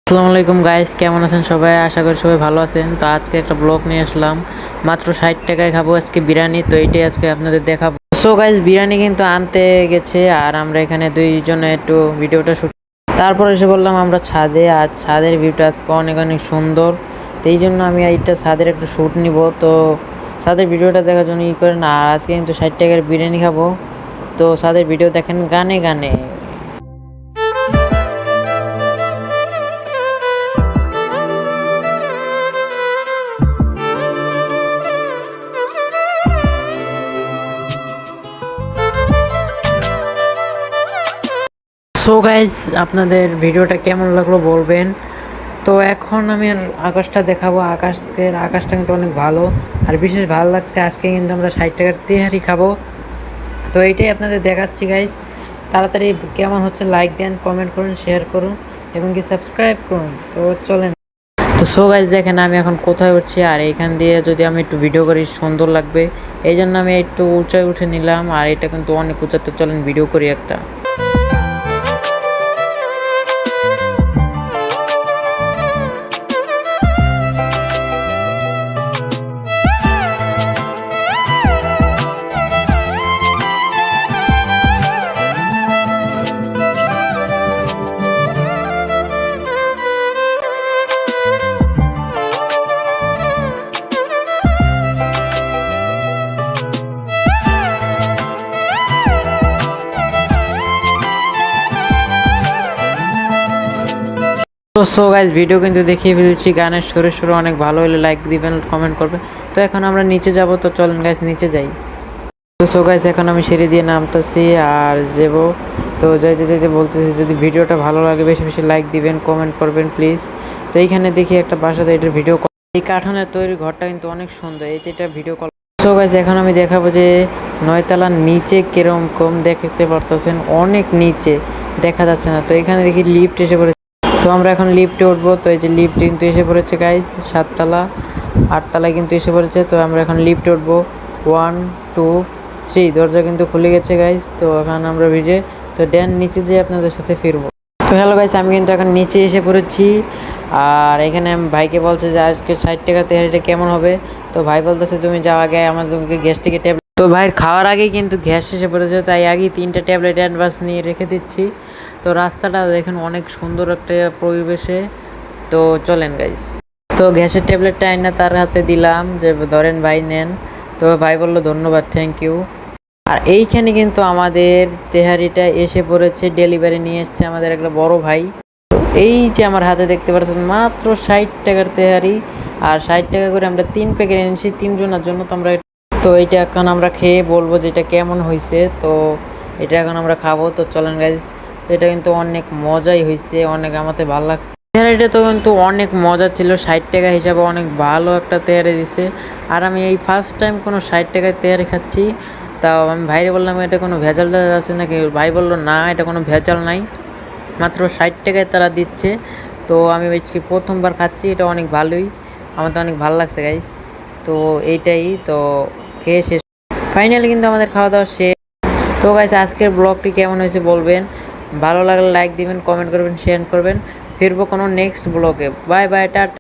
আসসালামু আলাইকুম গাইস, কেমন আছেন সবাই? আশা করি সবাই ভালো আছেন। তো আজকে একটা ব্লগ নিয়ে আসলাম। মাত্র 60 টাকায় খাবো আজকে বিরিয়ানি। তো এইটাই আজকে আপনাদের দেখাবো। সো গাইস, বিরিয়ানি কিন্তু আনতে গেছে আর আমরা এখানে দুইজনে একটু ভিডিওটা শুট, তারপর এসে বললাম আমরা ছাদে। আর ছাদের ভিউটা আজকে অনেক অনেক সুন্দর। তো এই জন্য আমি এইটা ছাদের একটা শ্যুট নিব। তো ছাদের ভিডিওটা দেখার জন্য করেন। আর আজকে কিন্তু 60 টাকার বিরিয়ানি খাবো। তো ছাদের ভিডিও দেখেন গানে গানে। সো গাইজ, আপনাদের ভিডিওটা কেমন লাগলো বলবেন। তো এখন আমি আর আকাশটা দেখাবো। আকাশটা কিন্তু অনেক ভালো। আর বিশেষ ভালো লাগছে আজকে কিন্তু আমরা 60 টাকার তেহারি খাবো। তো এইটাই আপনাদের দেখাচ্ছি গাইজ। তাড়াতাড়ি কেমন হচ্ছে লাইক দেন, কমেন্ট করুন, শেয়ার করুন এবং কি সাবস্ক্রাইব করুন। তো চলেন। তো সো গাইজ, দেখেন আমি এখন কোথায় উঠছি। আর এইখান দিয়ে যদি আমি একটু ভিডিও করি সুন্দর লাগবে, এই জন্য আমি একটু উঁচায় উঠে নিলাম। আর এটা কিন্তু অনেক উঁচাতে, চলেন ভিডিও করি একটা। তো সো গাইজ, ভিডিও কিন্তু দেখিয়ে ফেলছি। গানের সুরে সুরে অনেক ভালো হলে লাইক দিবেন, কমেন্ট করবেন। তো এখন আমরা নিচে যাব। তো চলেন গাইজ নিচে যাই। তো সো গাইজ, এখন আমি সিঁড়ি দিয়ে নামতেছি আর যাব। তো যাইতে যাইতে বলতেছি, যদি ভিডিওটা ভালো লাগে বেশি বেশি লাইক দিবেন, কমেন্ট করবেন প্লিজ। তো এইখানে দেখি একটা বাসাতে এটার ভিডিও, এই কাঠনের তৈরি ঘরটা কিন্তু অনেক সুন্দর। এই যে এটা ভিডিও কল। সো গাইজ, এখন আমি দেখাবো যে 9 তলার নিচে কিরকম দেখতে পারতেছেন। অনেক নিচে দেখা যাচ্ছে না। তো এখানে দেখি লিফট এসে পড়েছে। তো আমরা এখন লিফটে উঠবো। তো এই যে লিফট কিন্তু এসে পড়েছে গাইস। 7 তলা 8 তলায় কিন্তু এসে পড়েছে। তো আমরা এখন লিফটে উঠবো। 1 2 3, দরজা কিন্তু খুলে গেছে গাইস। তো এখন আমরা ভিজে, তো দেন নিচে যেয়ে আপনাদের সাথে ফিরবো। তো হ্যালো গাইস, আমি কিন্তু এখন নিচে এসে পড়েছি। আর এখানে আমি ভাইকে বলছে যে আজকে 60 টাকা তেহারিটা কেমন হবে। তো ভাই বলতেছে তুমি যাও আগে, আমাদেরকে গ্যাস থেকে ট্যাবলেট। তো ভাইয়ের খাওয়ার আগেই কিন্তু গ্যাস এসে পড়েছে, তাই আগেই 3টা ট্যাবলেট অ্যাডভান্স নিয়ে রেখে দিচ্ছি। তো রাস্তাটা দেখেন অনেক সুন্দর একটা পরিবেশে। তো চলেন গাইস। তো গ্যাসের ট্যাবলেটটা আইনা তার হাতে দিলাম যে ধরেন ভাই নেন। তো ভাই বললো ধন্যবাদ, থ্যাংক ইউ। আর এইখানে কিন্তু আমাদের তেহারিটা এসে পড়েছে, ডেলিভারি নিয়ে এসছে আমাদের একটা বড় ভাই। তো এই যে আমার হাতে দেখতে পাচ্ছেন মাত্র 60 টাকার তেহারি। আর 60 টাকা করে আমরা 3 প্যাকেট এনেছি 3জনের জন্য। তো আমরা, তো এইটা এখন আমরা খেয়ে বলবো যে এটা কেমন হয়েছে। তো এটা এখন আমরা খাবো। তো চলেন গাইজ। তো এটা কিন্তু অনেক মজাই হয়েছে, অনেক আমাদের ভালো লাগছে। তেহারিটা তো কিন্তু অনেক মজা ছিল। 60 টাকা হিসাবে অনেক ভালো একটা তেহারি দিছে। আর আমি এই ফার্স্ট টাইম কোনো 60 টাকায় তেহারি খাচ্ছি। তাও আমি ভাইরে বললাম এটা কোনো ভেজাল আছে নাকি। ভাই বললো না, এটা কোনো ভেজাল নাই, মাত্র 60 টাকায় তারা দিচ্ছে। তো আমি আজকে প্রথমবার খাচ্ছি, এটা অনেক ভালোই, আমার তো অনেক ভালো লাগছে গাইস। তো এইটাই তো খেয়ে শেষ। ফাইনালি কিন্তু আমাদের খাওয়া দাওয়া শেষ। তো গাইস, আজকের ব্লগটি কেমন হয়েছে বলবেন। ভালো লাগলে লাইক দিবেন, কমেন্ট করবেন, শেয়ার করবেন। ফিরবো কোনো নেক্সট ব্লগে। Bye bye, tata.